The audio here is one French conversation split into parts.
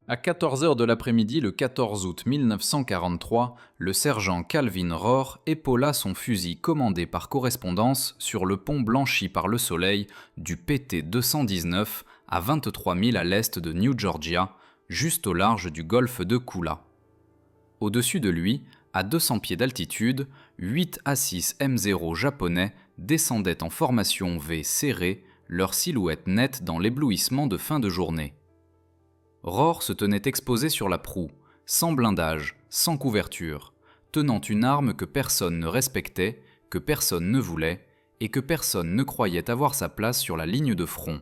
À 14 heures de l'après-midi, le 14 août 1943, le sergent Calvin Rohr épaula son fusil commandé par correspondance sur le pont blanchi par le soleil du PT 219 à 23 milles à l'est de New Georgia, juste au large du golfe de Kula. Au-dessus de lui, à 200 pieds d'altitude, 8 A6 M0 japonais descendaient en formation V serrée, leur silhouette nette dans l'éblouissement de fin de journée. Rohr se tenait exposé sur la proue, sans blindage, sans couverture, tenant une arme que personne ne respectait, que personne ne voulait, et que personne ne croyait avoir sa place sur la ligne de front.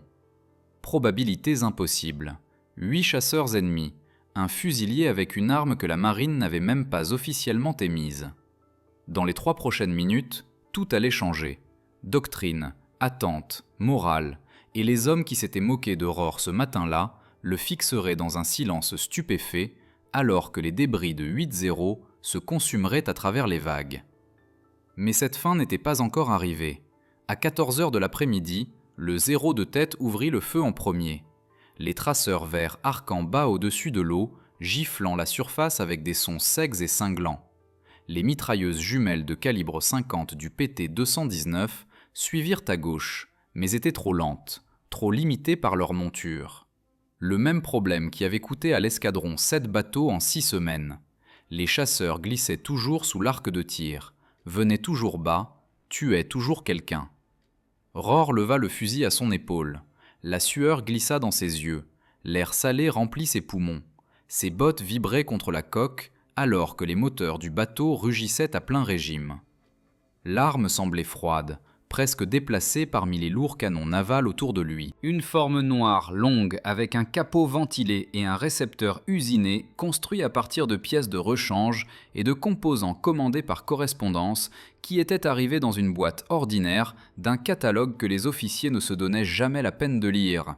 Probabilités impossibles. 8 chasseurs ennemis, un fusilier avec une arme que la marine n'avait même pas officiellement émise. Dans les 3 prochaines minutes, tout allait changer. Doctrine, attente, morale, et les hommes qui s'étaient moqués de Rohr ce matin-là le fixeraient dans un silence stupéfait, alors que les débris de 8-0 se consumeraient à travers les vagues. Mais cette fin n'était pas encore arrivée. À 14 heures de l'après-midi, le 0 de tête ouvrit le feu en premier. Les traceurs verts arquant bas au-dessus de l'eau, giflant la surface avec des sons secs et cinglants. Les mitrailleuses jumelles de calibre 50 du PT 219 suivirent à gauche, mais étaient trop lentes, trop limitées par leur monture. Le même problème qui avait coûté à l'escadron 7 bateaux en 6 semaines. Les chasseurs glissaient toujours sous l'arc de tir, venaient toujours bas, tuaient toujours quelqu'un. Rohr leva le fusil à son épaule. La sueur glissa dans ses yeux. L'air salé remplit ses poumons. Ses bottes vibraient contre la coque, alors que les moteurs du bateau rugissaient à plein régime. L'arme semblait froide, presque déplacée parmi les lourds canons navals autour de lui. Une forme noire, longue, avec un capot ventilé et un récepteur usiné, construit à partir de pièces de rechange et de composants commandés par correspondance, qui étaient arrivés dans une boîte ordinaire d'un catalogue que les officiers ne se donnaient jamais la peine de lire.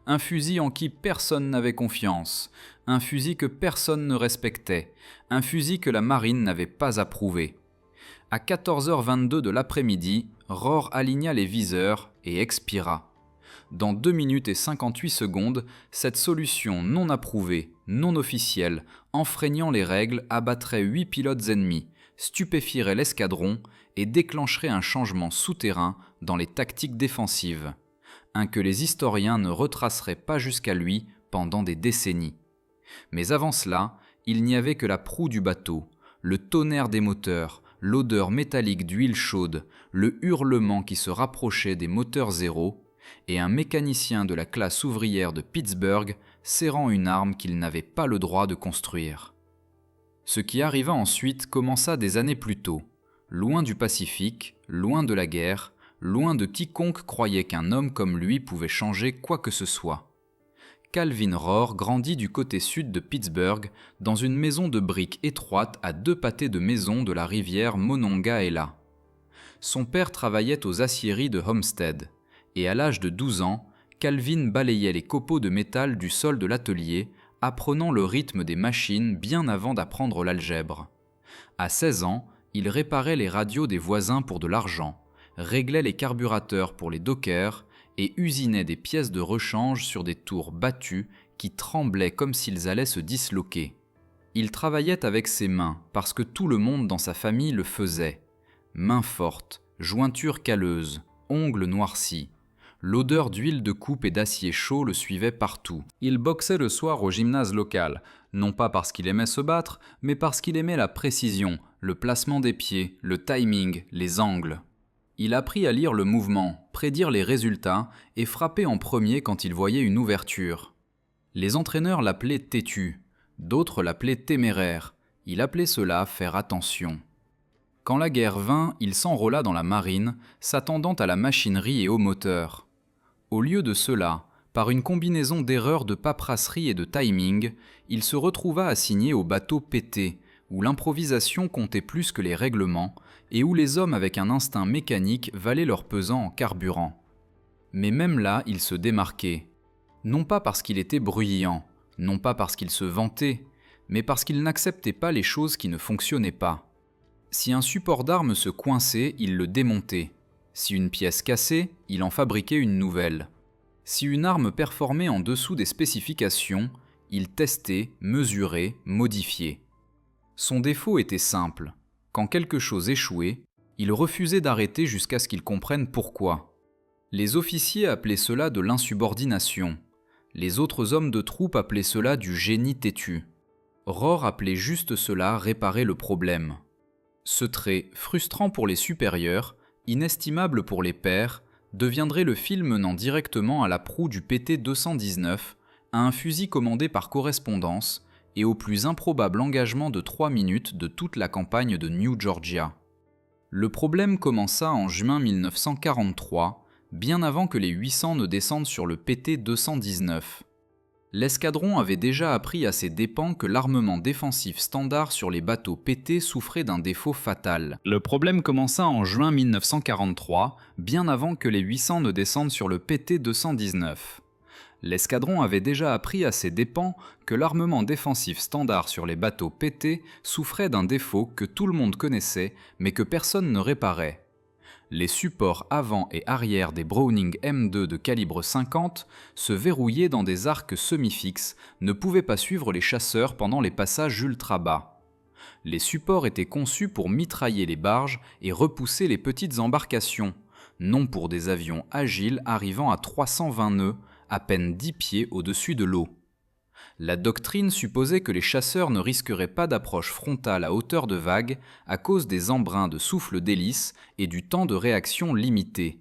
Un fusil en qui personne n'avait confiance, un fusil que personne ne respectait, un fusil que la marine n'avait pas approuvé. À 14h22 de l'après-midi, Rohr aligna les viseurs et expira. Dans 2 minutes et 58 secondes, cette solution non approuvée, non officielle, enfreignant les règles, abattrait 8 pilotes ennemis, stupéfierait l'escadron et déclencherait un changement souterrain dans les tactiques défensives. Un que les historiens ne retraceraient pas jusqu'à lui pendant des décennies. Mais avant cela, il n'y avait que la proue du bateau, le tonnerre des moteurs, l'odeur métallique d'huile chaude, le hurlement qui se rapprochait des moteurs zéro, et un mécanicien de la classe ouvrière de Pittsburgh serrant une arme qu'il n'avait pas le droit de construire. Ce qui arriva ensuite commença des années plus tôt, loin du Pacifique, loin de la guerre, loin de quiconque croyait qu'un homme comme lui pouvait changer quoi que ce soit. Calvin Rohr grandit du côté sud de Pittsburgh, dans une maison de briques étroite à 2 pâtés de maison de la rivière Monongahela. Son père travaillait aux aciéries de Homestead, et à l'âge de 12 ans, Calvin balayait les copeaux de métal du sol de l'atelier, apprenant le rythme des machines bien avant d'apprendre l'algèbre. À 16 ans, il réparait les radios des voisins pour de l'argent, réglait les carburateurs pour les dockers, et usinait des pièces de rechange sur des tours battues qui tremblaient comme s'ils allaient se disloquer. Il travaillait avec ses mains parce que tout le monde dans sa famille le faisait. Mains fortes, jointures calleuses, ongles noircis. L'odeur d'huile de coupe et d'acier chaud le suivait partout. Il boxait le soir au gymnase local, non pas parce qu'il aimait se battre, mais parce qu'il aimait la précision, le placement des pieds, le timing, les angles. Il apprit à lire le mouvement, prédire les résultats et frapper en premier quand il voyait une ouverture. Les entraîneurs l'appelaient têtu, d'autres l'appelaient téméraire. Il appelait cela faire attention. Quand la guerre vint, il s'enrôla dans la marine, s'attendant à la machinerie et aux moteurs. Au lieu de cela, par une combinaison d'erreurs de paperasserie et de timing, il se retrouva assigné au bateau PT, où l'improvisation comptait plus que les règlements, et où les hommes avec un instinct mécanique valaient leur pesant en carburant. Mais même là, il se démarquait. Non pas parce qu'il était bruyant, non pas parce qu'il se vantait, mais parce qu'il n'acceptait pas les choses qui ne fonctionnaient pas. Si un support d'arme se coinçait, il le démontait. Si une pièce cassait, il en fabriquait une nouvelle. Si une arme performait en dessous des spécifications, Il testait, mesurait, modifiait. Son défaut était simple. Quand quelque chose échouait, il refusait d'arrêter jusqu'à ce qu'il comprenne pourquoi. Les officiers appelaient cela de l'insubordination. Les autres hommes de troupe appelaient cela du génie têtu. Rohr appelait juste cela réparer le problème. Ce trait, frustrant pour les supérieurs, inestimable pour les pairs, deviendrait le fil menant directement à la proue du PT-219, à un fusil commandé par correspondance et au plus improbable engagement de 3 minutes de toute la campagne de New Georgia. Le problème commença en juin 1943, bien avant que les 800 ne descendent sur le PT-219. L'escadron avait déjà appris à ses dépens que l'armement défensif standard sur les bateaux PT souffrait d'un défaut fatal. Le problème commença en juin 1943, bien avant que les 800 ne descendent sur le PT-219. L'escadron avait déjà appris à ses dépens que l'armement défensif standard sur les bateaux PT souffrait d'un défaut que tout le monde connaissait mais que personne ne réparait. Les supports avant et arrière des Browning M2 de calibre 50, se verrouillaient dans des arcs semi-fixes, ne pouvaient pas suivre les chasseurs pendant les passages ultra bas. Les supports étaient conçus pour mitrailler les barges et repousser les petites embarcations, non pour des avions agiles arrivant à 320 nœuds, à peine 10 pieds au-dessus de l'eau. La doctrine supposait que les chasseurs ne risqueraient pas d'approche frontale à hauteur de vague à cause des embruns de souffle d'hélice et du temps de réaction limité.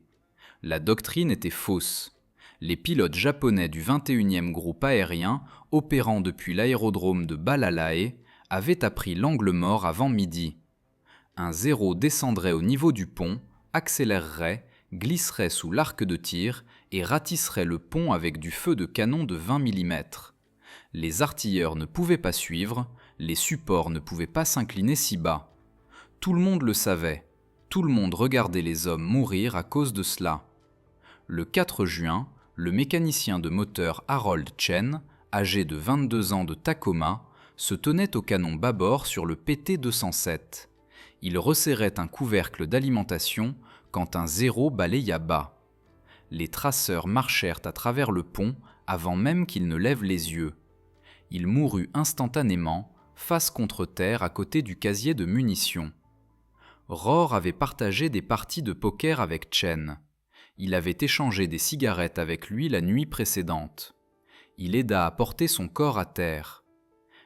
La doctrine était fausse. Les pilotes japonais du 21e groupe aérien, opérant depuis l'aérodrome de Balalae, avaient appris l'angle mort avant midi. Un zéro descendrait au niveau du pont, accélérerait, glisserait sous l'arc de tir et ratisserait le pont avec du feu de canon de 20 mm. Les artilleurs ne pouvaient pas suivre, les supports ne pouvaient pas s'incliner si bas. Tout le monde le savait, tout le monde regardait les hommes mourir à cause de cela. Le 4 juin, le mécanicien de moteur Harold Chen, âgé de 22 ans de Tacoma, se tenait au canon bâbord sur le PT-207. Il resserrait un couvercle d'alimentation quand un zéro balaya bas. Les traceurs marchèrent à travers le pont avant même qu'il ne lève les yeux. Il mourut instantanément, face contre terre à côté du casier de munitions. Rohr avait partagé des parties de poker avec Chen. Il avait échangé des cigarettes avec lui la nuit précédente. Il aida à porter son corps à terre.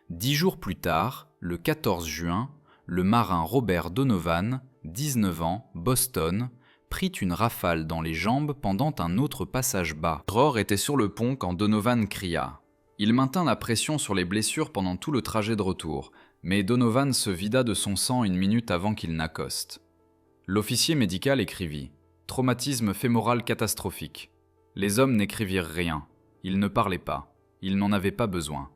10 jours plus tard, le 14 juin, le marin Robert Donovan, 19 ans, Boston, prit une rafale dans les jambes pendant un autre passage bas. Rohr était sur le pont quand Donovan cria. Il maintint la pression sur les blessures pendant tout le trajet de retour, mais Donovan se vida de son sang une minute avant qu'il n'accoste. L'officier médical écrivit « Traumatisme fémoral catastrophique ». Les hommes n'écrivirent rien, ils ne parlaient pas, ils n'en avaient pas besoin.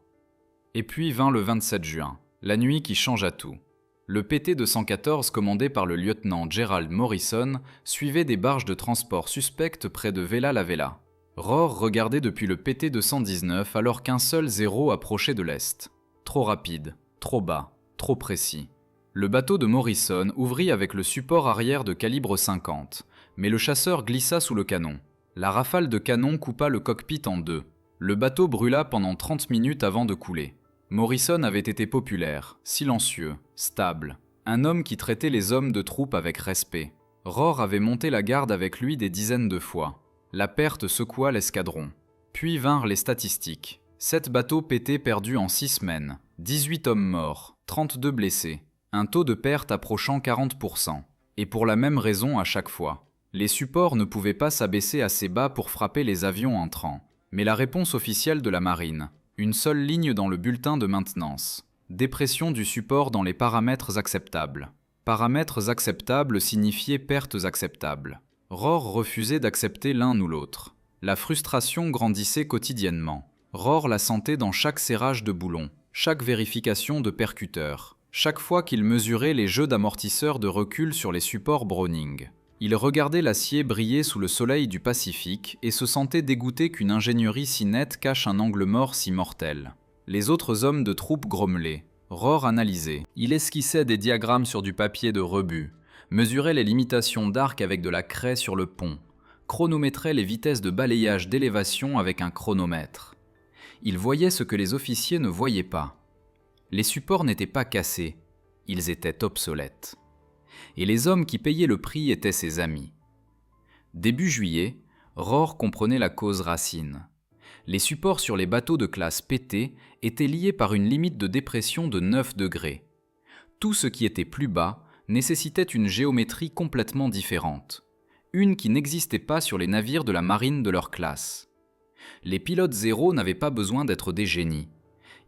Et puis vint le 27 juin, la nuit qui changea tout. Le PT-214 commandé par le lieutenant Gerald Morrison suivait des barges de transport suspectes près de Vella la Vella. Rohr regardait depuis le PT-219 alors qu'un seul zéro approchait de l'est. Trop rapide, trop bas, trop précis. Le bateau de Morrison ouvrit avec le support arrière de calibre 50, mais le chasseur glissa sous le canon. La rafale de canon coupa le cockpit en deux. Le bateau brûla pendant 30 minutes avant de couler. Morrison avait été populaire, silencieux, stable. Un homme qui traitait les hommes de troupe avec respect. Rohr avait monté la garde avec lui des dizaines de fois. La perte secoua l'escadron. Puis vinrent les statistiques. 7 bateaux PT perdus en 6 semaines, 18 hommes morts, 32 blessés, un taux de perte approchant 40%. Et pour la même raison à chaque fois. Les supports ne pouvaient pas s'abaisser assez bas pour frapper les avions entrants. Mais la réponse officielle de la marine, une seule ligne dans le bulletin de maintenance. Dépression du support dans les paramètres acceptables. Paramètres acceptables signifiaient pertes acceptables. Rohr refusait d'accepter l'un ou l'autre. La frustration grandissait quotidiennement. Rohr la sentait dans chaque serrage de boulon, chaque vérification de percuteur, chaque fois qu'il mesurait les jeux d'amortisseurs de recul sur les supports Browning. Il regardait l'acier briller sous le soleil du Pacifique et se sentait dégoûté qu'une ingénierie si nette cache un angle mort si mortel. Les autres hommes de troupe grommelaient. Rohr analysait. Il esquissait des diagrammes sur du papier de rebut, mesurait les limitations d'arc avec de la craie sur le pont, chronométrait les vitesses de balayage d'élévation avec un chronomètre. Il voyait ce que les officiers ne voyaient pas. Les supports n'étaient pas cassés, ils étaient obsolètes. Et les hommes qui payaient le prix étaient ses amis. Début juillet, Rohr comprenait la cause racine. Les supports sur les bateaux de classe PT étaient liés par une limite de dépression de 9 degrés. Tout ce qui était plus bas nécessitait une géométrie complètement différente, une qui n'existait pas sur les navires de la marine de leur classe. Les pilotes zéro n'avaient pas besoin d'être des génies.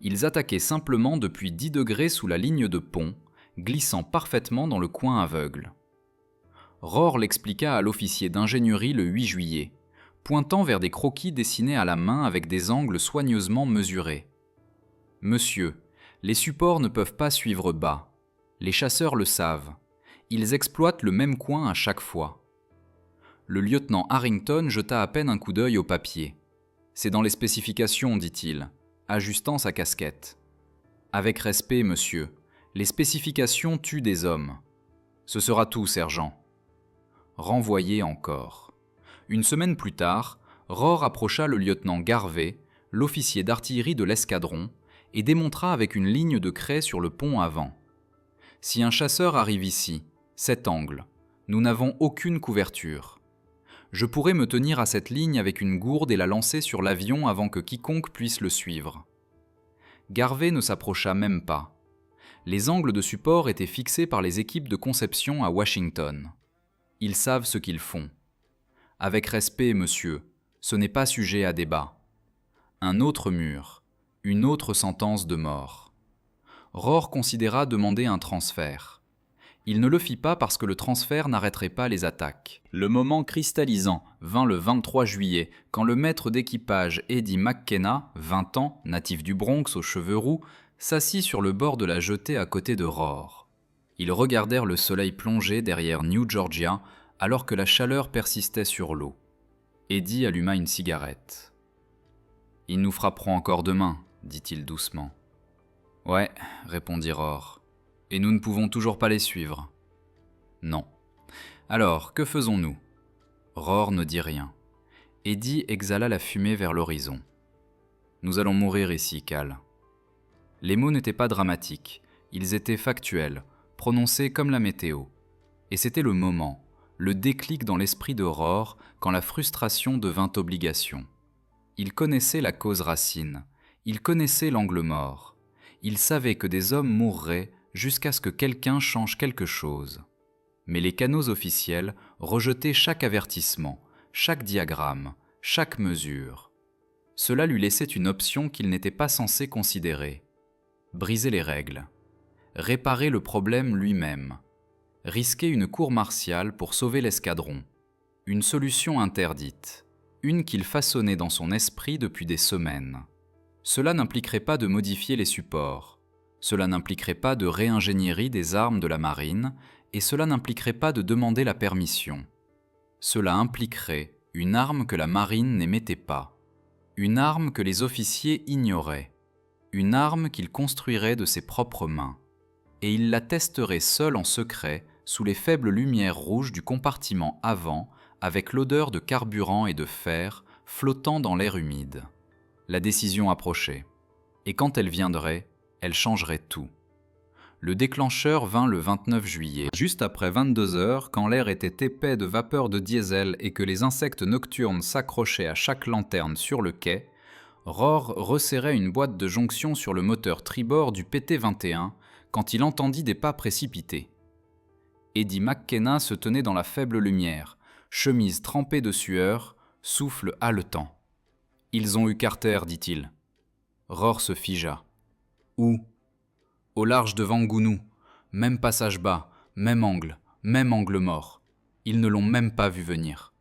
Ils attaquaient simplement depuis 10 degrés sous la ligne de pont, glissant parfaitement dans le coin aveugle. Rohr l'expliqua à l'officier d'ingénierie le 8 juillet, pointant vers des croquis dessinés à la main avec des angles soigneusement mesurés. « Monsieur, les supports ne peuvent pas suivre bas. Les chasseurs le savent. Ils exploitent le même coin à chaque fois. » Le lieutenant Harrington jeta à peine un coup d'œil au papier. « C'est dans les spécifications, dit-il, ajustant sa casquette. Avec respect, monsieur, les spécifications tuent des hommes. Ce sera tout, sergent. » Renvoyé encore. Une semaine plus tard, Rohr approcha le lieutenant Garvey, l'officier d'artillerie de l'escadron, et démontra avec une ligne de craie sur le pont avant. « Si un chasseur arrive ici, cet angle, nous n'avons aucune couverture. Je pourrais me tenir à cette ligne avec une gourde et la lancer sur l'avion avant que quiconque puisse le suivre. » Garvey ne s'approcha même pas. Les angles de support étaient fixés par les équipes de conception à Washington. Ils savent ce qu'ils font. Avec respect, monsieur, ce n'est pas sujet à débat. Un autre mur, une autre sentence de mort. Rohr considéra demander un transfert. Il ne le fit pas parce que le transfert n'arrêterait pas les attaques. Le moment cristallisant vint le 23 juillet, quand le maître d'équipage Eddie McKenna, 20 ans, natif du Bronx aux cheveux roux, s'assit sur le bord de la jetée à côté de Rohr. Ils regardèrent le soleil plonger derrière New Georgia alors que la chaleur persistait sur l'eau. Eddie alluma une cigarette. « Ils nous frapperont encore demain, dit-il doucement. »« Ouais, répondit Rohr. Et nous ne pouvons toujours pas les suivre. »« Non. Alors, que faisons-nous » Rohr ne dit rien. Eddie exhala la fumée vers l'horizon. « Nous allons mourir ici, Cal. » Les mots n'étaient pas dramatiques, ils étaient factuels, prononcés comme la météo. Et c'était le moment, le déclic dans l'esprit de Rohr quand la frustration devint obligation. Il connaissait la cause racine, il connaissait l'angle mort. Il savait que des hommes mourraient jusqu'à ce que quelqu'un change quelque chose. Mais les canaux officiels rejetaient chaque avertissement, chaque diagramme, chaque mesure. Cela lui laissait une option qu'il n'était pas censé considérer. Briser les règles. Réparer le problème lui-même. Risquer une cour martiale pour sauver l'escadron. Une solution interdite. Une qu'il façonnait dans son esprit depuis des semaines. Cela n'impliquerait pas de modifier les supports. Cela n'impliquerait pas de réingénierie des armes de la marine, et cela n'impliquerait pas de demander la permission. Cela impliquerait une arme que la marine n'émettait pas. Une arme que les officiers ignoraient. Une arme qu'il construirait de ses propres mains. Et il la testerait seul en secret sous les faibles lumières rouges du compartiment avant, avec l'odeur de carburant et de fer flottant dans l'air humide. La décision approchait. Et quand elle viendrait, elle changerait tout. Le déclencheur vint le 29 juillet, juste après 22 heures, quand l'air était épais de vapeur de diesel et que les insectes nocturnes s'accrochaient à chaque lanterne sur le quai. Rohr resserrait une boîte de jonction sur le moteur tribord du PT-21 quand il entendit des pas précipités. Eddie McKenna se tenait dans la faible lumière, chemise trempée de sueur, souffle haletant. « Ils ont eu Carter, dit-il. » Rohr se figea. « Où ?»« Au large de Vangunu. Même passage bas, même angle mort. Ils ne l'ont même pas vu venir. »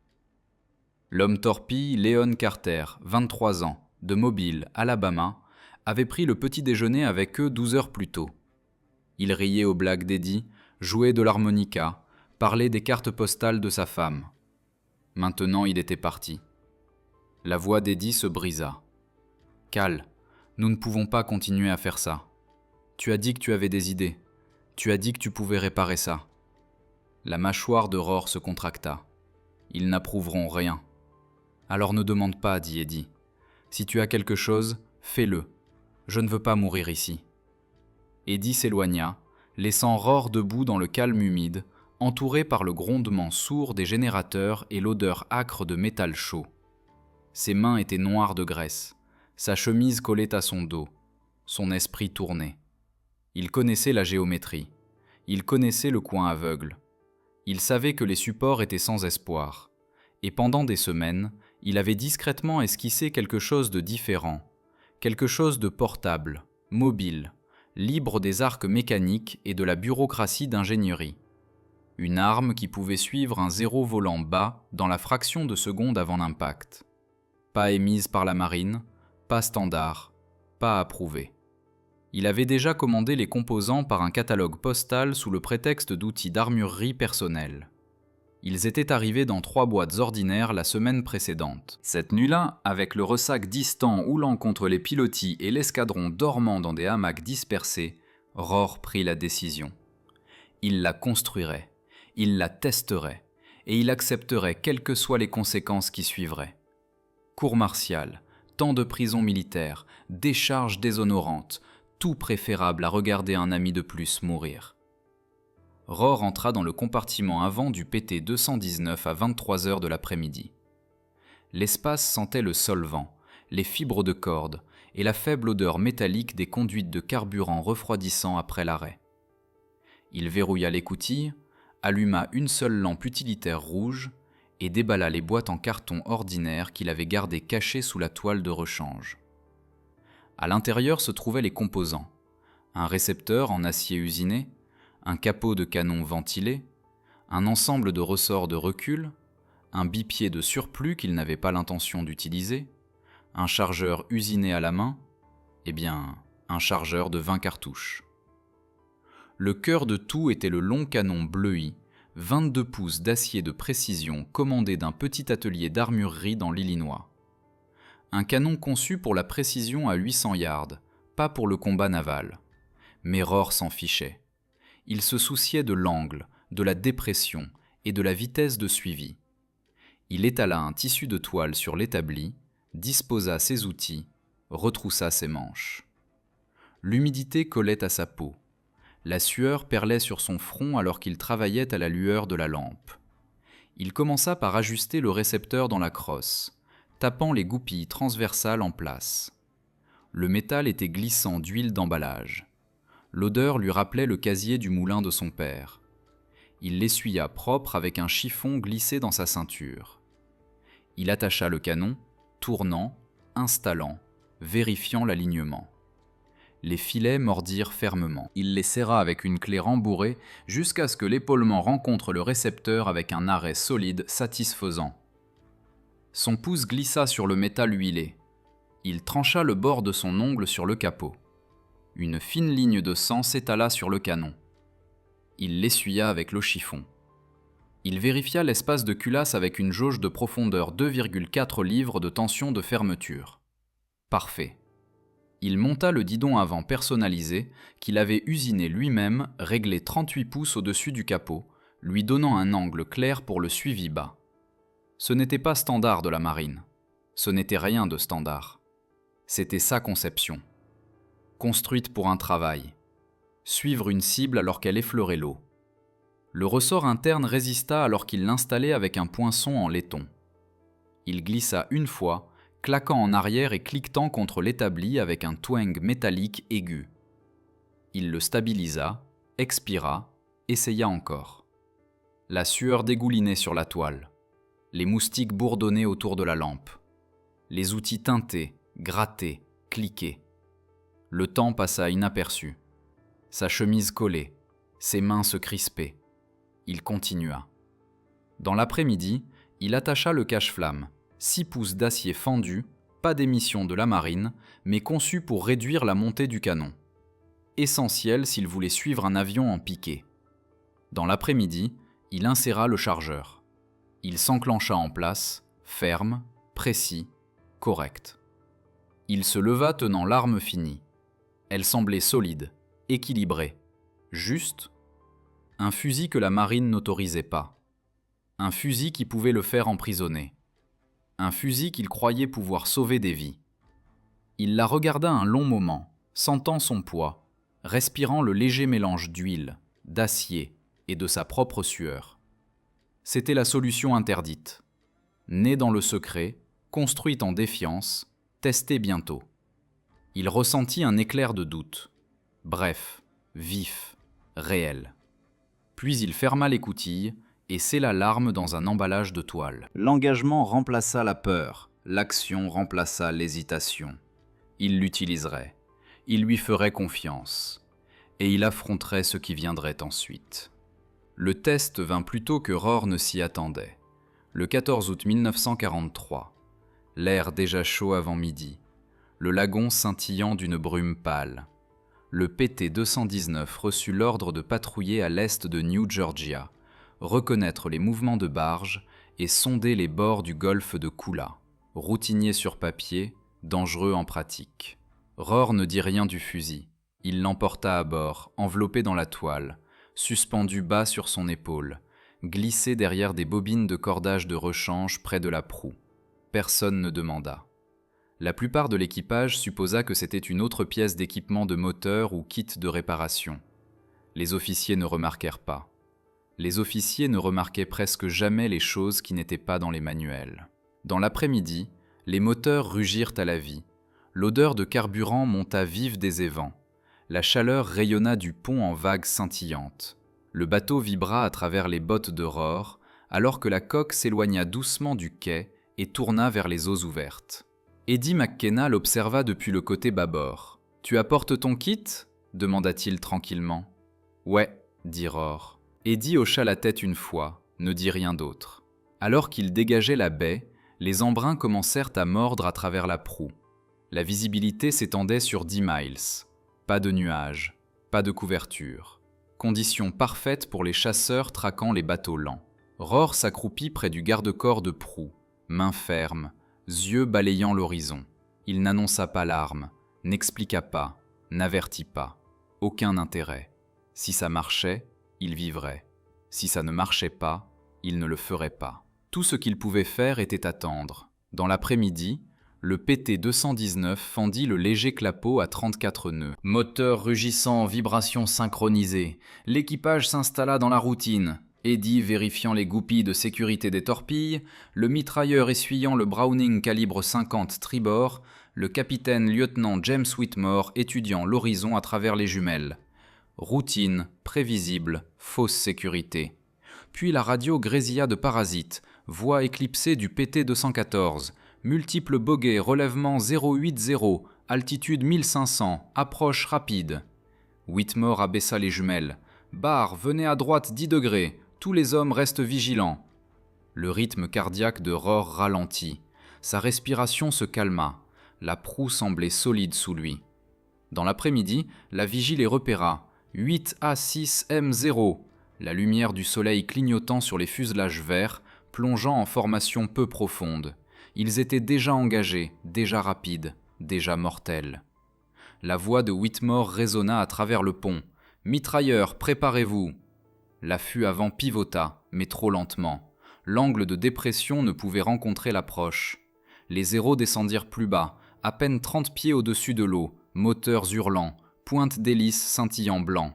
L'homme torpille, Leon Carter, 23 ans, de Mobile, Alabama, avait pris le petit déjeuner avec eux 12 heures plus tôt. Il riait aux blagues d'Eddie, jouait de l'harmonica, parlait des cartes postales de sa femme. Maintenant, il était parti. La voix d'Eddie se brisa. « Cal, nous ne pouvons pas continuer à faire ça. Tu as dit que tu avais des idées. Tu as dit que tu pouvais réparer ça. » La mâchoire de Rohr se contracta. « Ils n'approuveront rien. »« Alors ne demande pas, dit Eddie. Si tu as quelque chose, Fais-le. Je ne veux pas mourir ici. » Eddie s'éloigna, laissant Rohr debout dans le calme humide, entouré par le grondement sourd des générateurs et l'odeur âcre de métal chaud. Ses mains étaient noires de graisse, sa chemise collait à son dos, son esprit tournait. Il connaissait la géométrie, il connaissait le coin aveugle. Il savait que les supports étaient sans espoir, et pendant des semaines, il avait discrètement esquissé quelque chose de différent, quelque chose de portable, mobile, libre des arcs mécaniques et de la bureaucratie d'ingénierie. Une arme qui pouvait suivre un zéro volant bas dans la fraction de seconde avant l'impact. Pas émise par la marine, pas standard, pas approuvée. Il avait déjà commandé les composants par un catalogue postal sous le prétexte d'outils d'armurerie personnelle. Ils étaient arrivés dans 3 boîtes ordinaires la semaine précédente. Cette nuit-là, avec le ressac distant houlant contre les pilotis et l'escadron dormant dans des hamacs dispersés, Rohr prit la décision. Il la construirait, il la testerait, et il accepterait quelles que soient les conséquences qui suivraient. Cour martiale, temps de prison militaire, décharge déshonorante, tout préférable à regarder un ami de plus mourir. Rohr entra dans le compartiment avant du PT 219 à 23h de l'après-midi. L'espace sentait le solvant, les fibres de corde et la faible odeur métallique des conduites de carburant refroidissant après l'arrêt. Il verrouilla l'écoutille, alluma une seule lampe utilitaire rouge et déballa les boîtes en carton ordinaire qu'il avait gardées cachées sous la toile de rechange. À l'intérieur se trouvaient les composants, un récepteur en acier usiné, un capot de canon ventilé, un ensemble de ressorts de recul, un bipied de surplus qu'il n'avait pas l'intention d'utiliser, un chargeur usiné à la main, un chargeur de 20 cartouches. Le cœur de tout était le long canon Bleuy, 22 pouces d'acier de précision commandé d'un petit atelier d'armurerie dans l'Illinois. Un canon conçu pour la précision à 800 yards, pas pour le combat naval. Mais Rohr s'en fichait. Il se souciait de l'angle, de la dépression et de la vitesse de suivi. Il étala un tissu de toile sur l'établi, disposa ses outils, retroussa ses manches. L'humidité collait à sa peau. La sueur perlait sur son front alors qu'il travaillait à la lueur de la lampe. Il commença par ajuster le récepteur dans la crosse, tapant les goupilles transversales en place. Le métal était glissant d'huile d'emballage. L'odeur lui rappelait le casier du moulin de son père. Il l'essuya propre avec un chiffon glissé dans sa ceinture. Il attacha le canon, tournant, installant, vérifiant l'alignement. Les filets mordirent fermement. Il les serra avec une clé rembourrée jusqu'à ce que l'épaulement rencontre le récepteur avec un arrêt solide satisfaisant. Son pouce glissa sur le métal huilé. Il trancha le bord de son ongle sur le capot. Une fine ligne de sang s'étala sur le canon. Il l'essuya avec le chiffon. Il vérifia l'espace de culasse avec une jauge de profondeur 2,4 livres de tension de fermeture. Parfait. Il monta le guidon avant personnalisé qu'il avait usiné lui-même, réglé 38 pouces au-dessus du capot, lui donnant un angle clair pour le suivi bas. Ce n'était pas standard de la marine. Ce n'était rien de standard. C'était sa conception. Construite pour un travail. Suivre une cible alors qu'elle effleurait l'eau. Le ressort interne résista alors qu'il l'installait avec un poinçon en laiton. Il glissa une fois, claquant en arrière et cliquetant contre l'établi avec un twang métallique aigu. Il le stabilisa, expira, essaya encore. La sueur dégoulinait sur la toile. Les moustiques bourdonnaient autour de la lampe. Les outils tintaient, grattaient, cliquaient. Le temps passa inaperçu. Sa chemise collait, ses mains se crispaient. Il continua. Dans l'après-midi, il attacha le cache-flamme, 6 pouces d'acier fendu, pas d'émission de la marine, mais conçu pour réduire la montée du canon. Essentiel s'il voulait suivre un avion en piqué. Dans l'après-midi, il inséra le chargeur. Il s'enclencha en place, ferme, précis, correct. Il se leva tenant l'arme finie. Elle semblait solide, équilibrée, juste. Un fusil que la marine n'autorisait pas. Un fusil qui pouvait le faire emprisonner. Un fusil qu'il croyait pouvoir sauver des vies. Il la regarda un long moment, sentant son poids, respirant le léger mélange d'huile, d'acier et de sa propre sueur. C'était la solution interdite. Née dans le secret, construite en défiance, testée bientôt. Il ressentit un éclair de doute. Bref, vif, réel. Puis il ferma l'écoutille et scella l'arme dans un emballage de toile. L'engagement remplaça la peur, l'action remplaça l'hésitation. Il l'utiliserait, il lui ferait confiance, et il affronterait ce qui viendrait ensuite. Le test vint plus tôt que Rohr ne s'y attendait. Le 14 août 1943, l'air déjà chaud avant midi, le lagon scintillant d'une brume pâle. Le PT-219 reçut l'ordre de patrouiller à l'est de New Georgia, reconnaître les mouvements de barges et sonder les bords du golfe de Kula. Routinier sur papier, dangereux en pratique. Rohr ne dit rien du fusil. Il l'emporta à bord, enveloppé dans la toile, suspendu bas sur son épaule, glissé derrière des bobines de cordage de rechange près de la proue. Personne ne demanda. La plupart de l'équipage supposa que c'était une autre pièce d'équipement de moteur ou kit de réparation. Les officiers ne remarquèrent pas. Les officiers ne remarquaient presque jamais les choses qui n'étaient pas dans les manuels. Dans l'après-midi, les moteurs rugirent à la vie. L'odeur de carburant monta vive des évents. La chaleur rayonna du pont en vagues scintillantes. Le bateau vibra à travers les bottes de Rohr, alors que la coque s'éloigna doucement du quai et tourna vers les eaux ouvertes. Eddie McKenna l'observa depuis le côté bâbord. « Tu apportes ton kit » demanda-t-il tranquillement. « Ouais » dit Rohr. Eddie hocha la tête une fois, ne dit rien d'autre. Alors qu'il dégageait la baie, les embruns commencèrent à mordre à travers la proue. La visibilité s'étendait sur 10 miles. Pas de nuages, pas de couverture. Conditions parfaites pour les chasseurs traquant les bateaux lents. Rohr s'accroupit près du garde-corps de proue, main ferme, yeux balayant l'horizon. Il n'annonça pas l'arme, n'expliqua pas, n'avertit pas. Aucun intérêt. Si ça marchait, il vivrait. Si ça ne marchait pas, il ne le ferait pas. Tout ce qu'il pouvait faire était attendre. Dans l'après-midi, le PT-219 fendit le léger clapot à 34 nœuds. Moteur rugissant, vibrations synchronisées. L'équipage s'installa dans la routine. Eddie vérifiant les goupilles de sécurité des torpilles, le mitrailleur essuyant le Browning calibre 50 tribord, le capitaine-lieutenant James Whitmore étudiant l'horizon à travers les jumelles. Routine, prévisible, fausse sécurité. Puis la radio grésilla de parasites, voix éclipsée du PT-214, multiples bogeys, relèvement 080, altitude 1500, approche rapide. Whitmore abaissa les jumelles. Barre, venez à droite 10 degrés, tous les hommes restent vigilants. Le rythme cardiaque de Rohr ralentit. Sa respiration se calma. La proue semblait solide sous lui. Dans l'après-midi, la vigie les repéra. 8A6M0. La lumière du soleil clignotant sur les fuselages verts, plongeant en formation peu profonde. Ils étaient déjà engagés, déjà rapides, déjà mortels. La voix de Whitmore résonna à travers le pont. « Mitrailleurs, préparez-vous » L'affût avant pivota, mais trop lentement. L'angle de dépression ne pouvait rencontrer l'approche. Les zéros descendirent plus bas, à peine 30 pieds au-dessus de l'eau, moteurs hurlants, pointe d'hélice scintillant blanc.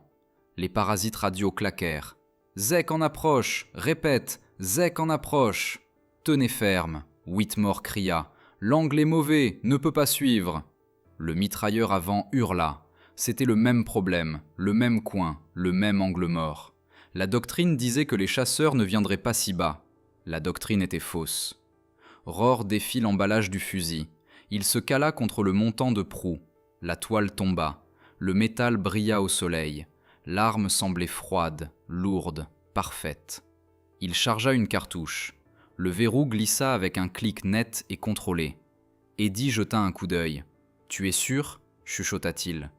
Les parasites radio claquèrent. « Zek en approche ! Répète, Zek en approche !» « Tenez ferme !» Whitmore cria. « L'angle est mauvais, ne peut pas suivre !» Le mitrailleur avant hurla. C'était le même problème, le même coin, le même angle mort. La doctrine disait que les chasseurs ne viendraient pas si bas. La doctrine était fausse. Rohr défit l'emballage du fusil. Il se cala contre le montant de proue. La toile tomba. Le métal brilla au soleil. L'arme semblait froide, lourde, parfaite. Il chargea une cartouche. Le verrou glissa avec un clic net et contrôlé. Eddie jeta un coup d'œil. « Tu es sûr ?» chuchota-t-il.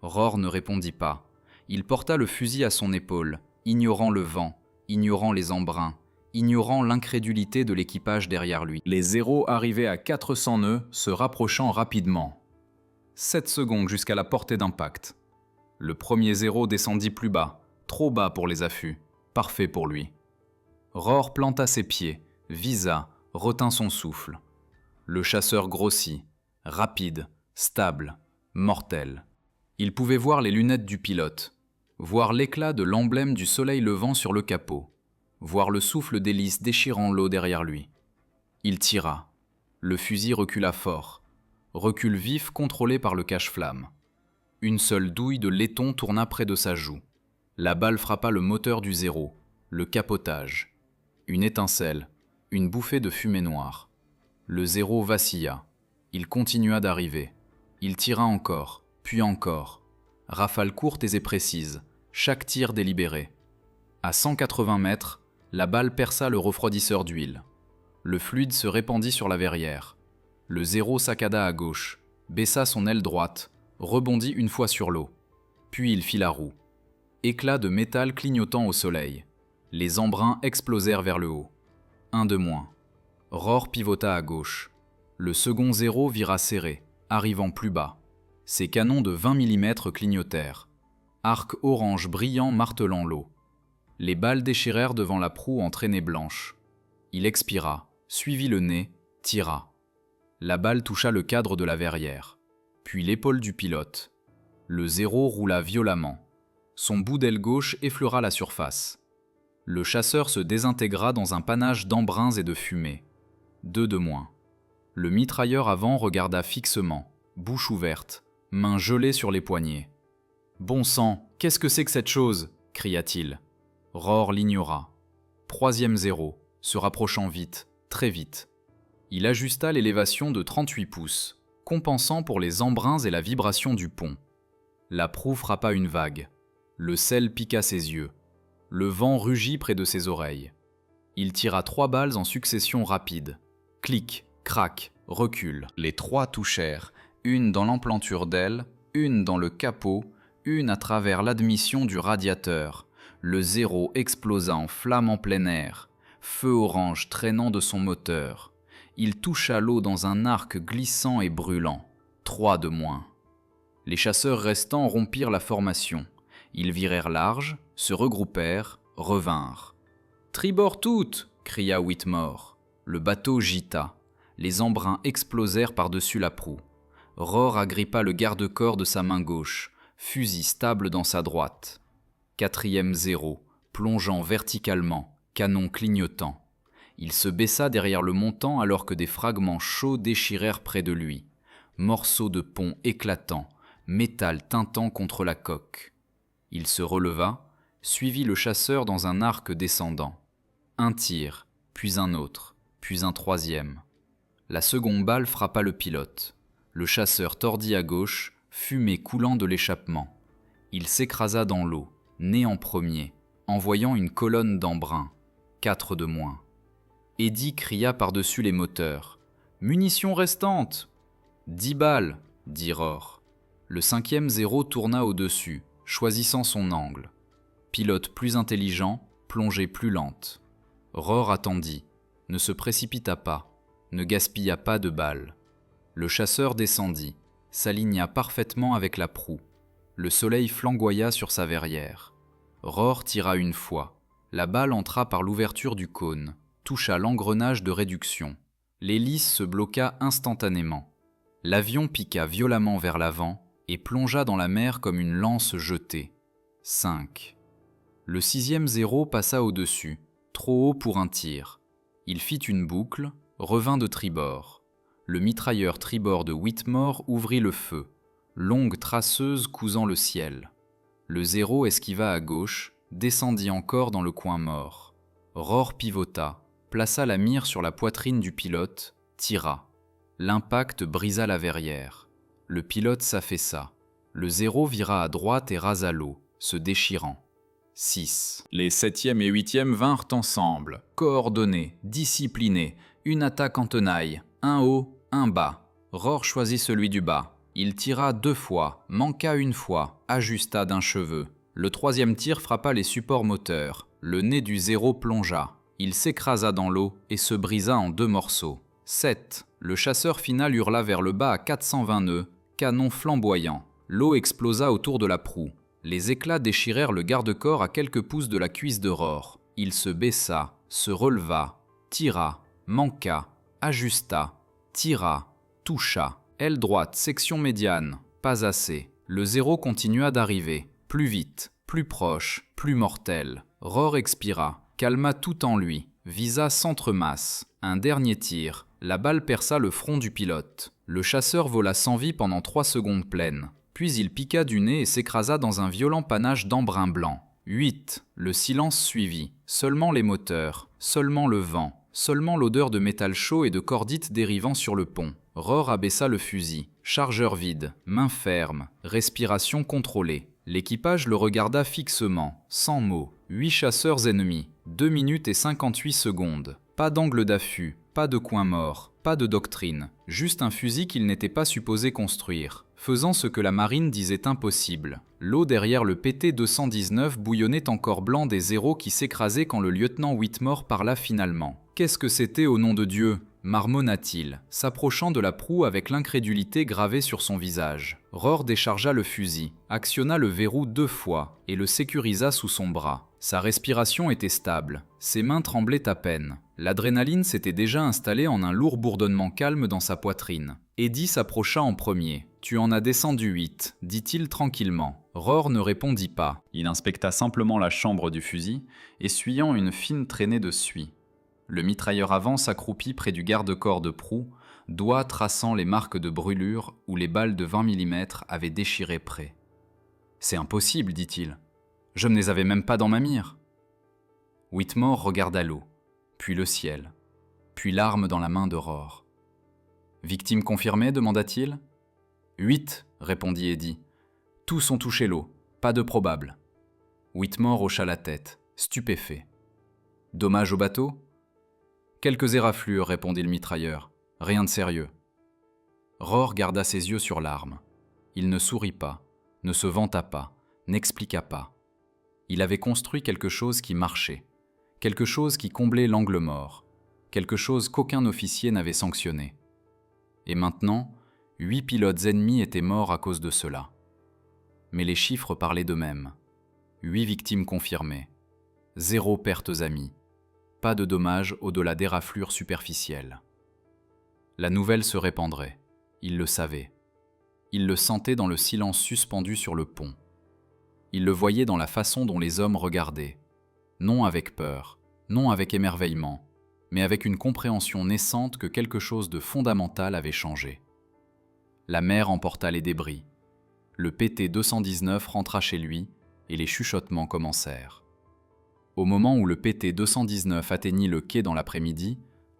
Rohr ne répondit pas. Il porta le fusil à son épaule, ignorant le vent, ignorant les embruns, ignorant l'incrédulité de l'équipage derrière lui. Les zéros arrivaient à 400 nœuds, se rapprochant rapidement. 7 secondes jusqu'à la portée d'impact. Le premier zéro descendit plus bas, trop bas pour les affûts, parfait pour lui. Rohr planta ses pieds, visa, retint son souffle. Le chasseur grossit, rapide, stable, mortel. Il pouvait voir les lunettes du pilote, voir l'éclat de l'emblème du soleil levant sur le capot, voir le souffle d'hélice déchirant l'eau derrière lui. Il tira. Le fusil recula fort. Recul vif contrôlé par le cache-flamme. Une seule douille de laiton tourna près de sa joue. La balle frappa le moteur du Zéro, le capotage. Une étincelle, une bouffée de fumée noire. Le Zéro vacilla. Il continua d'arriver. Il tira encore, puis encore. Rafales courtes et précises, chaque tir délibéré. À 180 mètres, la balle perça le refroidisseur d'huile. Le fluide se répandit sur la verrière. Le Zéro saccada à gauche, baissa son aile droite, rebondit une fois sur l'eau. Puis il fit la roue. Éclat de métal clignotant au soleil. Les embruns explosèrent vers le haut. Un de moins. Rohr pivota à gauche. Le second Zéro vira serré, arrivant plus bas. Ses canons de 20 mm clignotèrent. Arc orange brillant martelant l'eau. Les balles déchirèrent devant la proue en traînées blanches. Il expira, suivit le nez, tira. La balle toucha le cadre de la verrière, puis l'épaule du pilote. Le Zéro roula violemment. Son bout d'aile gauche effleura la surface. Le chasseur se désintégra dans un panache d'embruns et de fumée. 2 de moins. Le mitrailleur avant regarda fixement, bouche ouverte, mains gelées sur les poignets. « Bon sang, qu'est-ce que c'est que cette chose » cria-t-il. Rohr l'ignora. 3e Zéro, se rapprochant vite, très vite. Il ajusta l'élévation de 38 pouces, compensant pour les embruns et la vibration du pont. La proue frappa une vague. Le sel piqua ses yeux. Le vent rugit près de ses oreilles. Il tira 3 balles en succession rapide. Clic, crac, recul. Les 3 touchèrent, une dans l'emplanture d'aile, une dans le capot, une à travers l'admission du radiateur. Le Zéro explosa en flammes en plein air, feu orange traînant de son moteur. Il toucha l'eau dans un arc glissant et brûlant. 3 de moins. Les chasseurs restants rompirent la formation. Ils virèrent large, se regroupèrent, revinrent. « Tribord toutes !» cria Whitmore. Le bateau gita. Les embruns explosèrent par-dessus la proue. Rohr agrippa le garde-corps de sa main gauche, fusil stable dans sa droite. 4e Zéro, plongeant verticalement, canon clignotant. Il se baissa derrière le montant alors que des fragments chauds déchirèrent près de lui. Morceaux de pont éclatants, métal tintant contre la coque. Il se releva, suivit le chasseur dans un arc descendant. Un tir, puis un autre, puis un 3e. La seconde balle frappa le pilote. Le chasseur tordit à gauche, fumée coulant de l'échappement. Il s'écrasa dans l'eau, nez en premier, envoyant une colonne d'embruns. 4 de moins. Eddie cria par-dessus les moteurs. « Munitions restantes !»« 10 balles !» dit Rohr. Le 5e Zéro tourna au-dessus, choisissant son angle. Pilote plus intelligent, plongée plus lente. Rohr attendit, ne se précipita pas, ne gaspilla pas de balles. Le chasseur descendit, s'aligna parfaitement avec la proue. Le soleil flamboya sur sa verrière. Rohr tira une fois. La balle entra par l'ouverture du cône, toucha l'engrenage de réduction. L'hélice se bloqua instantanément. L'avion piqua violemment vers l'avant et plongea dans la mer comme une lance jetée. 5. Le 6e Zéro passa au-dessus, trop haut pour un tir. Il fit une boucle, revint de tribord. Le mitrailleur tribord de Whitmore ouvrit le feu, longue traceuse cousant le ciel. Le Zéro esquiva à gauche, descendit encore dans le coin mort. Rohr pivota, plaça la mire sur la poitrine du pilote, tira. L'impact brisa la verrière. Le pilote s'affaissa. Le Zéro vira à droite et rasa l'eau, se déchirant. 6. Les 7e et 8e vinrent ensemble, coordonnés, disciplinés, une attaque en tenaille, un haut, un bas. Rohr choisit celui du bas. Il tira 2 fois, manqua une fois, ajusta d'un cheveu. Le 3e tir frappa les supports moteurs. Le nez du Zéro plongea. Il s'écrasa dans l'eau et se brisa en 2 morceaux. 7. Le chasseur final hurla vers le bas à 420 nœuds, canon flamboyant. L'eau explosa autour de la proue. Les éclats déchirèrent le garde-corps à quelques pouces de la cuisse de Rohr. Il se baissa, se releva, tira, manqua, ajusta, tira, toucha. Aile droite, section médiane, pas assez. Le 0 continua d'arriver, plus vite, plus proche, plus mortel. Rohr expira, calma tout en lui, visa centre-masse. Un dernier tir, la balle perça le front du pilote. Le chasseur vola sans vie pendant 3 secondes pleines. Puis il piqua du nez et s'écrasa dans un violent panache d'embrun blanc. 8. Le silence suivit. Seulement les moteurs, seulement le vent, seulement l'odeur de métal chaud et de cordite dérivant sur le pont. Rohr abaissa le fusil. Chargeur vide, main ferme, respiration contrôlée. L'équipage le regarda fixement, sans mots. 8 chasseurs ennemis, 2 minutes et 58 secondes. Pas d'angle d'affût, pas de coin mort, pas de doctrine. Juste un fusil qu'ils n'étaient pas supposés construire, faisant ce que la marine disait impossible. L'eau derrière le PT-219 bouillonnait encore blanc des zéros qui s'écrasaient quand le lieutenant Whitmore parla finalement. « Qu'est-ce que c'était au nom de Dieu ?» marmonna-t-il, s'approchant de la proue avec l'incrédulité gravée sur son visage. Rohr déchargea le fusil, actionna le verrou 2 fois et le sécurisa sous son bras. Sa respiration était stable, ses mains tremblaient à peine. L'adrénaline s'était déjà installée en un lourd bourdonnement calme dans sa poitrine. Eddie s'approcha en premier. « Tu en as descendu 8, dit-il tranquillement. » Rohr ne répondit pas. Il inspecta simplement la chambre du fusil, essuyant une fine traînée de suie. Le mitrailleur avant s'accroupit près du garde-corps de proue, doigts traçant les marques de brûlure où les balles de 20 mm avaient déchiré près. « C'est impossible, dit-il. Je ne les avais même pas dans ma mire. » Whitmore regarda l'eau, puis le ciel, puis l'arme dans la main de Rohr. « Victime confirmée ?» demanda-t-il. « 8, répondit Eddie. « Tous ont touché l'eau, pas de probable. » Whitmore hocha la tête, stupéfait. « Dommage au bateau ?» Quelques éraflures, répondit le mitrailleur. Rien de sérieux. Rohr garda ses yeux sur l'arme. Il ne sourit pas, ne se vanta pas, n'expliqua pas. Il avait construit quelque chose qui marchait, quelque chose qui comblait l'angle mort, quelque chose qu'aucun officier n'avait sanctionné. Et maintenant, 8 pilotes ennemis étaient morts à cause de cela. Mais les chiffres parlaient d'eux-mêmes. 8 victimes confirmées, 0 pertes amies. Pas de dommages au-delà d'éraflures superficielles. La nouvelle se répandrait. Il le savait. Il le sentait dans le silence suspendu sur le pont. Il le voyait dans la façon dont les hommes regardaient. Non avec peur, non avec émerveillement, mais avec une compréhension naissante que quelque chose de fondamental avait changé. La mer emporta les débris. Le PT-219 rentra chez lui et les chuchotements commencèrent. Au moment où le PT-219 atteignit le quai dans l'après-midi,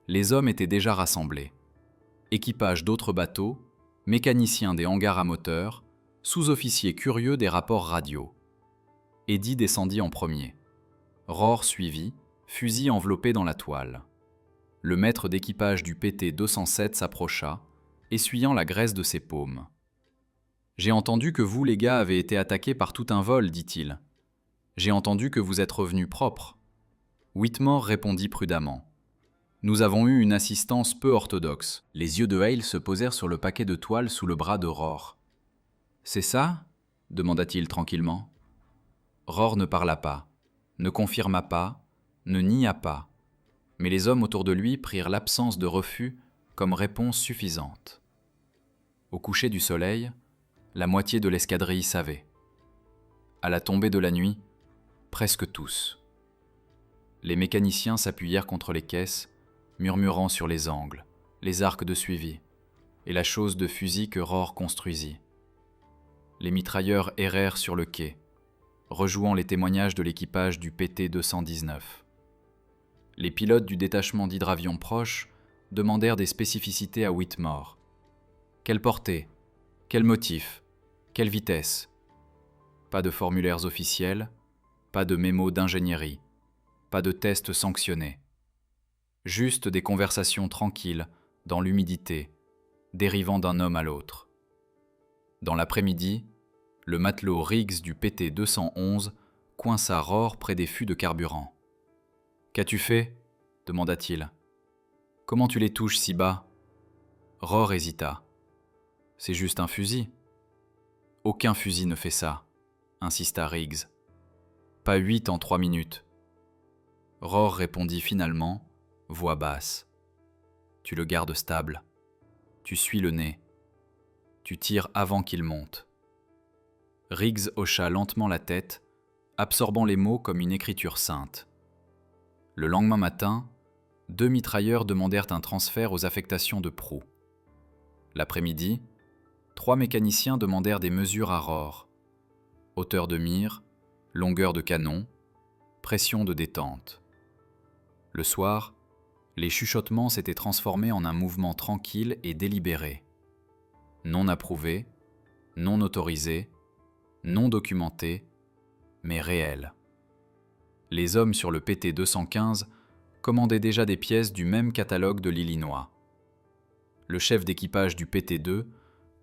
les hommes étaient déjà rassemblés. Équipage d'autres bateaux, mécaniciens des hangars à moteur, sous-officiers curieux des rapports radio. Eddie descendit en premier. Rohr suivit, fusil enveloppé dans la toile. Le maître d'équipage du PT-207 s'approcha, essuyant la graisse de ses paumes. « J'ai entendu que vous, les gars, avez été attaqués par tout un vol, dit-il. J'ai entendu que vous êtes revenus propres. » Whitmore répondit prudemment. « Nous avons eu une assistance peu orthodoxe. » Les yeux de Hale se posèrent sur le paquet de toile sous le bras de Rohr. « C'est ça ?» demanda-t-il tranquillement. Rohr ne parla pas, ne confirma pas, ne nia pas. Mais les hommes autour de lui prirent l'absence de refus comme réponse suffisante. Au coucher du soleil, la moitié de l'escadrille savait. À la tombée de la nuit, presque tous. Les mécaniciens s'appuyèrent contre les caisses, murmurant sur les angles, les arcs de suivi, et la chose de fusil que Rohr construisit. Les mitrailleurs errèrent sur le quai, rejouant les témoignages de l'équipage du PT-219. Les pilotes du détachement d'hydravions proches demandèrent des spécificités à Whitmore. Quelle portée? Quel motif? Quelle vitesse? Pas de formulaires officiels, pas de mémos d'ingénierie, pas de tests sanctionnés. Juste des conversations tranquilles, dans l'humidité, dérivant d'un homme à l'autre. Dans l'après-midi, le matelot Riggs du PT-211 coinça Rohr près des fûts de carburant. « Qu'as-tu fait ?» demanda-t-il. « Comment tu les touches si bas ?» Rohr hésita. « C'est juste un fusil. »« Aucun fusil ne fait ça, » insista Riggs. « Pas 8 en 3 minutes. » Rohr répondit finalement, voix basse. « Tu le gardes stable. Tu suis le nez. Tu tires avant qu'il monte. Riggs hocha lentement la tête, absorbant les mots comme une écriture sainte. Le lendemain matin, 2 mitrailleurs demandèrent un transfert aux affectations de proue. L'après-midi, 3 mécaniciens demandèrent des mesures à Rohr. Hauteur de mire, longueur de canon, pression de détente. Le soir, les chuchotements s'étaient transformés en un mouvement tranquille et délibéré. Non approuvé, non autorisé, non documenté, mais réel. Les hommes sur le PT-215 commandaient déjà des pièces du même catalogue de l'Illinois. Le chef d'équipage du PT-2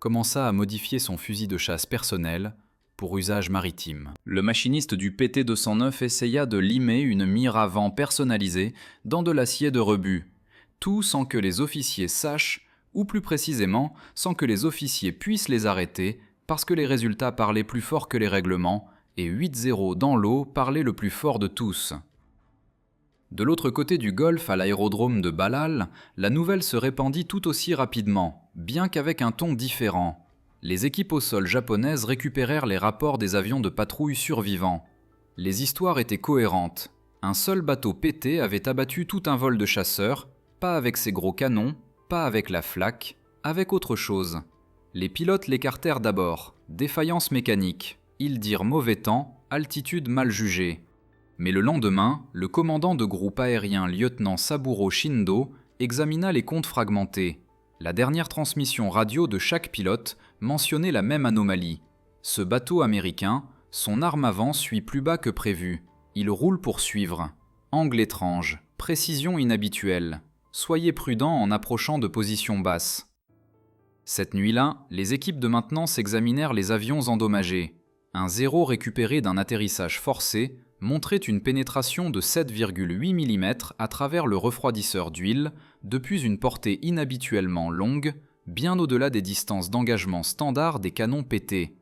commença à modifier son fusil de chasse personnel pour usage maritime. Le machiniste du PT-209 essaya de limer une mire avant personnalisée dans de l'acier de rebut, tout sans que les officiers sachent, ou plus précisément, sans que les officiers puissent les arrêter, parce que les résultats parlaient plus fort que les règlements, et 8-0 dans l'eau parlait le plus fort de tous. De l'autre côté du golfe, à l'aérodrome de Balal, la nouvelle se répandit tout aussi rapidement, bien qu'avec un ton différent. Les équipes au sol japonaises récupérèrent les rapports des avions de patrouille survivants. Les histoires étaient cohérentes. Un seul bateau pété avait abattu tout un vol de chasseurs, pas avec ses gros canons, pas avec la flak, avec autre chose. Les pilotes l'écartèrent d'abord, défaillance mécanique. Ils dirent mauvais temps, altitude mal jugée. Mais le lendemain, le commandant de groupe aérien lieutenant Saburo Shindo examina les comptes fragmentés. La dernière transmission radio de chaque pilote mentionnait la même anomalie. Ce bateau américain, son arme avant suit plus bas que prévu. Il roule pour suivre. Angle étrange, précision inhabituelle. Soyez prudents en approchant de positions basses. Cette nuit-là, les équipes de maintenance examinèrent les avions endommagés. Un zéro récupéré d'un atterrissage forcé montrait une pénétration de 7,8 mm à travers le refroidisseur d'huile depuis une portée inhabituellement longue, bien au-delà des distances d'engagement standard des canons pétés.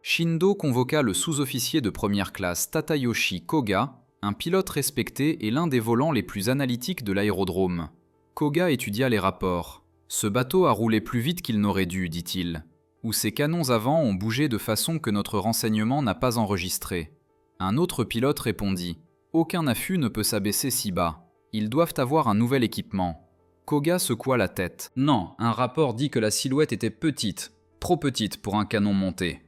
Shindo convoqua le sous-officier de première classe Tadayoshi Koga, un pilote respecté et l'un des volants les plus analytiques de l'aérodrome. Koga étudia les rapports. « Ce bateau a roulé plus vite qu'il n'aurait dû, dit-il. Ou ses canons avant ont bougé de façon que notre renseignement n'a pas enregistré. » Un autre pilote répondit « Aucun affût ne peut s'abaisser si bas. Ils doivent avoir un nouvel équipement. » Koga secoua la tête. « Non, un rapport dit que la silhouette était petite, trop petite pour un canon monté. »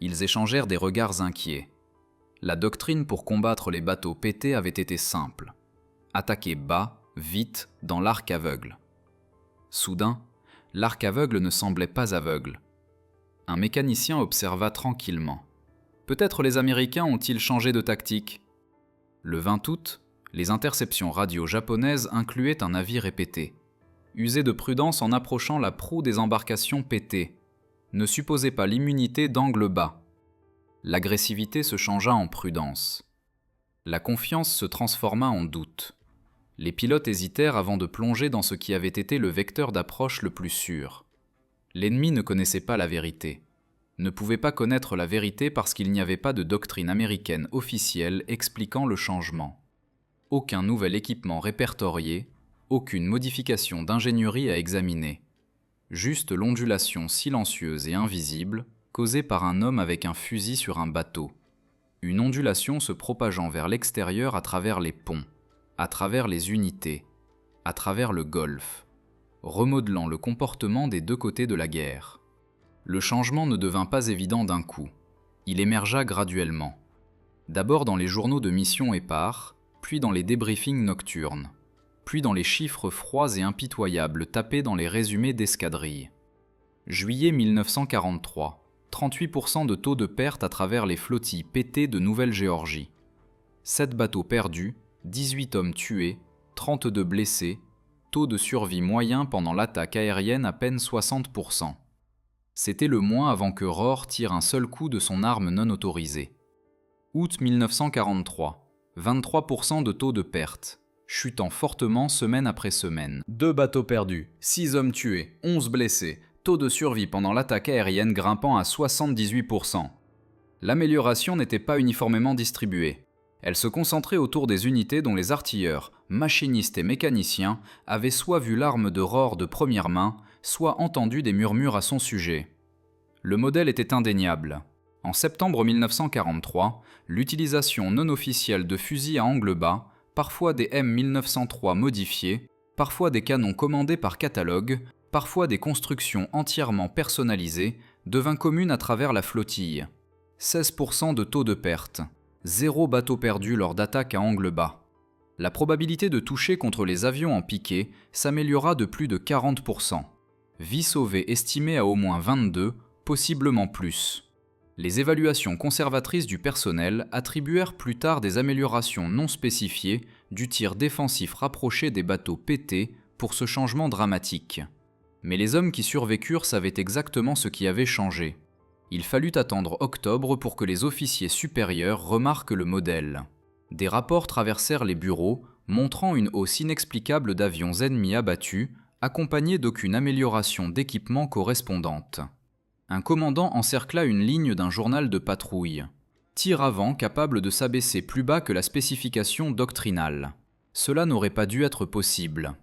Ils échangèrent des regards inquiets. La doctrine pour combattre les bateaux pétés avait été simple. Attaquer bas, vite, dans l'arc aveugle. Soudain, l'arc aveugle ne semblait pas aveugle. Un mécanicien observa tranquillement. Peut-être les Américains ont-ils changé de tactique. Le 20 août, les interceptions radio japonaises incluaient un avis répété. Usez de prudence en approchant la proue des embarcations pétées. Ne supposez pas l'immunité d'angle bas. L'agressivité se changea en prudence. La confiance se transforma en doute. Les pilotes hésitèrent avant de plonger dans ce qui avait été le vecteur d'approche le plus sûr. L'ennemi ne connaissait pas la vérité. Ne pouvait pas connaître la vérité parce qu'il n'y avait pas de doctrine américaine officielle expliquant le changement. Aucun nouvel équipement répertorié, aucune modification d'ingénierie à examiner. Juste l'ondulation silencieuse et invisible causée par un homme avec un fusil sur un bateau. Une ondulation se propageant vers l'extérieur à travers les ponts, à travers les unités, à travers le golfe, remodelant le comportement des deux côtés de la guerre. Le changement ne devint pas évident d'un coup. Il émergea graduellement. D'abord dans les journaux de mission épars, puis dans les débriefings nocturnes, puis dans les chiffres froids et impitoyables tapés dans les résumés d'escadrilles. Juillet 1943, 38% de taux de perte à travers les flottilles pétées de Nouvelle-Géorgie. 7 bateaux perdus, 18 hommes tués, 32 blessés, taux de survie moyen pendant l'attaque aérienne à peine 60%. C'était le mois avant que Rohr tire un seul coup de son arme non autorisée. Août 1943, 23% de taux de perte, chutant fortement semaine après semaine. 2 bateaux perdus, 6 hommes tués, 11 blessés, taux de survie pendant l'attaque aérienne grimpant à 78%. L'amélioration n'était pas uniformément distribuée. Elle se concentrait autour des unités dont les artilleurs, machinistes et mécaniciens avaient soit vu l'arme de Rohr de première main, soit entendu des murmures à son sujet. Le modèle était indéniable. En septembre 1943, l'utilisation non officielle de fusils à angle bas, parfois des M1903 modifiés, parfois des canons commandés par catalogue, parfois des constructions entièrement personnalisées, devint commune à travers la flottille. 16% de taux de perte, 0 bateau perdu lors d'attaques à angle bas. La probabilité de toucher contre les avions en piqué s'améliora de plus de 40%. Vies sauvées estimées à au moins 22, possiblement plus. Les évaluations conservatrices du personnel attribuèrent plus tard des améliorations non spécifiées du tir défensif rapproché des bateaux pétés pour ce changement dramatique. Mais les hommes qui survécurent savaient exactement ce qui avait changé. Il fallut attendre octobre pour que les officiers supérieurs remarquent le modèle. Des rapports traversèrent les bureaux, montrant une hausse inexplicable d'avions ennemis abattus, accompagnée d'aucune amélioration d'équipement correspondante. Un commandant encercla une ligne d'un journal de patrouille. Tir avant capable de s'abaisser plus bas que la spécification doctrinale. Cela n'aurait pas dû être possible.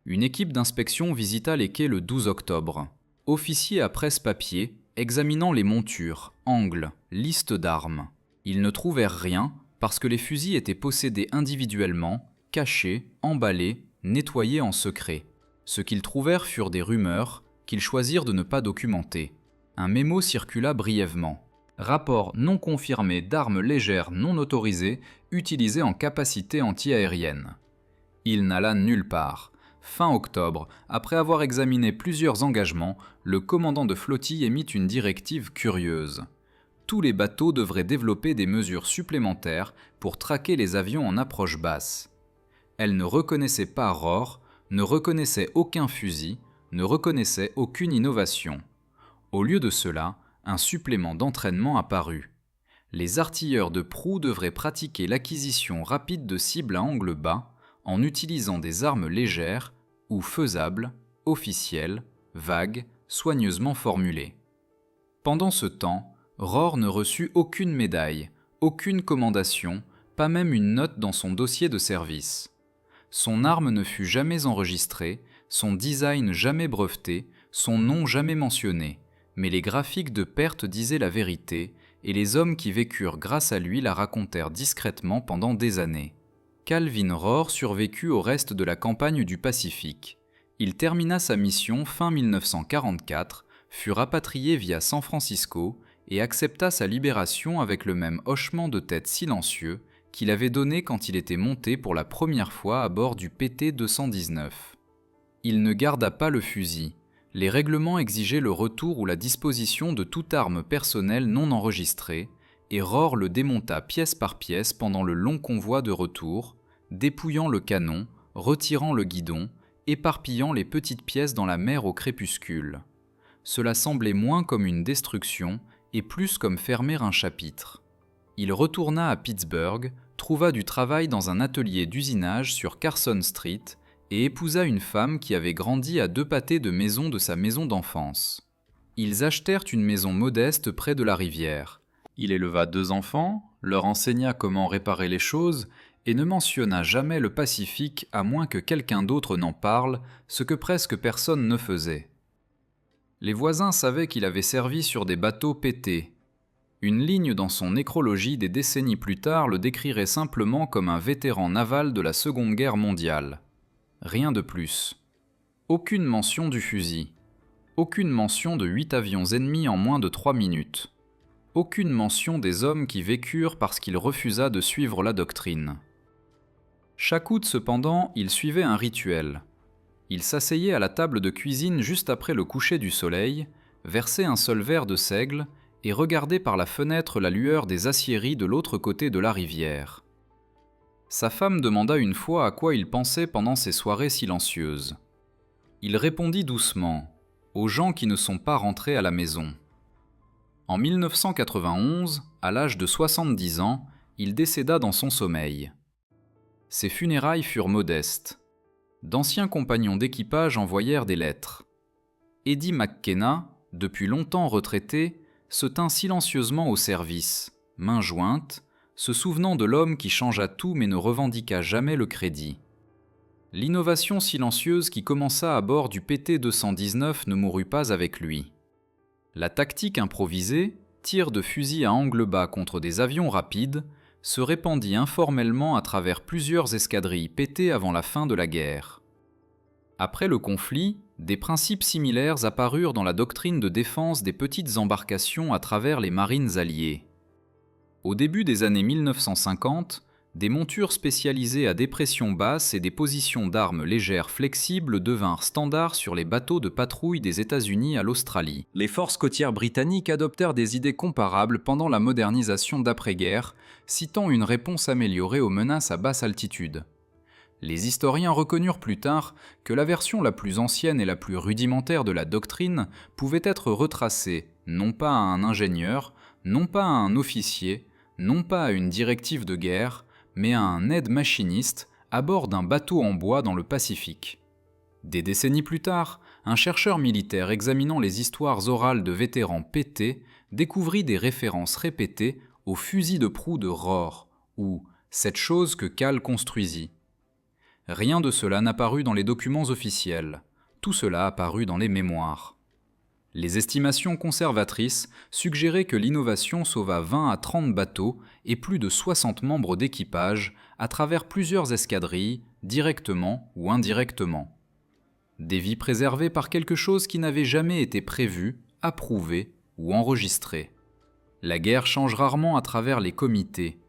Une équipe d'inspection visita les quais le 12 octobre. Officiers à presse-papier, examinant les montures, angles, listes d'armes. Ils ne trouvèrent rien parce que les fusils étaient possédés individuellement, cachés, emballés, nettoyés en secret. Ce qu'ils trouvèrent furent des rumeurs qu'ils choisirent de ne pas documenter. Un mémo circula brièvement. Rapport non confirmé d'armes légères non autorisées utilisées en capacité anti-aérienne. Il n'alla nulle part. Fin octobre, après avoir examiné plusieurs engagements, le commandant de flottille émit une directive curieuse. Tous les bateaux devraient développer des mesures supplémentaires pour traquer les avions en approche basse. Elle ne reconnaissait pas Rohr, ne reconnaissait aucun fusil, ne reconnaissait aucune innovation. Au lieu de cela, un supplément d'entraînement apparut. Les artilleurs de proue devraient pratiquer l'acquisition rapide de cibles à angle bas en utilisant des armes légères ou faisables, officielles, vagues, soigneusement formulées. Pendant ce temps, Rohr ne reçut aucune médaille, aucune commendation, pas même une note dans son dossier de service. Son arme ne fut jamais enregistrée, son design jamais breveté, son nom jamais mentionné, mais les graphiques de perte disaient la vérité, et les hommes qui vécurent grâce à lui la racontèrent discrètement pendant des années. Calvin Rohr survécut au reste de la campagne du Pacifique. Il termina sa mission fin 1944, fut rapatrié via San Francisco et accepta sa libération avec le même hochement de tête silencieux qu'il avait donné quand il était monté pour la première fois à bord du PT-219. Il ne garda pas le fusil. Les règlements exigeaient le retour ou la disposition de toute arme personnelle non enregistrée, et Rohr le démonta pièce par pièce pendant le long convoi de retour, dépouillant le canon, retirant le guidon, éparpillant les petites pièces dans la mer au crépuscule. Cela semblait moins comme une destruction et plus comme fermer un chapitre. Il retourna à Pittsburgh, trouva du travail dans un atelier d'usinage sur Carson Street et épousa une femme qui avait grandi à 2 pâtés de maison de sa maison d'enfance. Ils achetèrent une maison modeste près de la rivière. Il éleva 2 enfants, leur enseigna comment réparer les choses et ne mentionna jamais le Pacifique à moins que quelqu'un d'autre n'en parle, ce que presque personne ne faisait. Les voisins savaient qu'il avait servi sur des bateaux pétés. Une ligne dans son nécrologie des décennies plus tard le décrirait simplement comme un vétéran naval de la Seconde Guerre mondiale. Rien de plus. Aucune mention du fusil. Aucune mention de 8 avions ennemis en moins de 3 minutes. Aucune mention des hommes qui vécurent parce qu'il refusa de suivre la doctrine. Chaque août cependant, il suivait un rituel. Il s'asseyait à la table de cuisine juste après le coucher du soleil, versait un seul verre de seigle et regardait par la fenêtre la lueur des aciéries de l'autre côté de la rivière. Sa femme demanda une fois à quoi il pensait pendant ces soirées silencieuses. Il répondit doucement, aux gens qui ne sont pas rentrés à la maison. En 1991, à l'âge de 70 ans, il décéda dans son sommeil. Ses funérailles furent modestes. D'anciens compagnons d'équipage envoyèrent des lettres. Eddie McKenna, depuis longtemps retraité, se tint silencieusement au service, main jointe, se souvenant de l'homme qui changea tout mais ne revendiqua jamais le crédit. L'innovation silencieuse qui commença à bord du PT-219 ne mourut pas avec lui. La tactique improvisée, tir de fusil à angle bas contre des avions rapides, se répandit informellement à travers plusieurs escadrilles PT avant la fin de la guerre. Après le conflit, des principes similaires apparurent dans la doctrine de défense des petites embarcations à travers les marines alliées. Au début des années 1950, des montures spécialisées à dépression basse et des positions d'armes légères flexibles devinrent standards sur les bateaux de patrouille des États-Unis à l'Australie. Les forces côtières britanniques adoptèrent des idées comparables pendant la modernisation d'après-guerre, citant une réponse améliorée aux menaces à basse altitude. Les historiens reconnurent plus tard que la version la plus ancienne et la plus rudimentaire de la doctrine pouvait être retracée non pas à un ingénieur, non pas à un officier, non pas à une directive de guerre, mais à un aide-machiniste à bord d'un bateau en bois dans le Pacifique. Des décennies plus tard, un chercheur militaire examinant les histoires orales de vétérans PT découvrit des références répétées au fusil de proue de Rohr, ou « cette chose que Cal construisit ». Rien de cela n'apparut dans les documents officiels, tout cela apparut dans les mémoires. Les estimations conservatrices suggéraient que l'innovation sauva 20 à 30 bateaux et plus de 60 membres d'équipage à travers plusieurs escadrilles, directement ou indirectement. Des vies préservées par quelque chose qui n'avait jamais été prévu, approuvé ou enregistré. La guerre change rarement à travers les comités.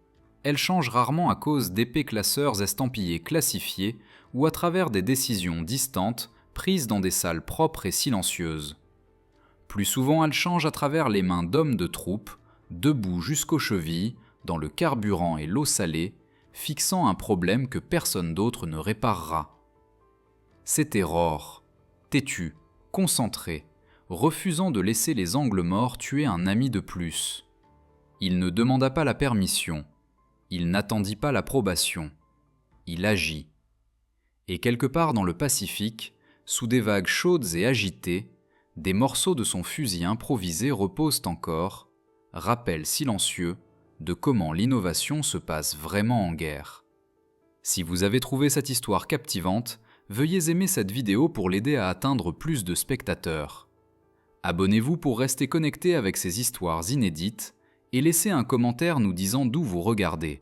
Elle change rarement à cause d'épais classeurs estampillés classifiés ou à travers des décisions distantes prises dans des salles propres et silencieuses. Plus souvent, elle change à travers les mains d'hommes de troupe, debout jusqu'aux chevilles, dans le carburant et l'eau salée, fixant un problème que personne d'autre ne réparera. C'était Rohr, têtu, concentré, refusant de laisser les angles morts tuer un ami de plus. Il ne demanda pas la permission. Il n'attendit pas l'approbation. Il agit. Et quelque part dans le Pacifique, sous des vagues chaudes et agitées, des morceaux de son fusil improvisé reposent encore, rappel silencieux de comment l'innovation se passe vraiment en guerre. Si vous avez trouvé cette histoire captivante, veuillez aimer cette vidéo pour l'aider à atteindre plus de spectateurs. Abonnez-vous pour rester connecté avec ces histoires inédites et laissez un commentaire nous disant d'où vous regardez.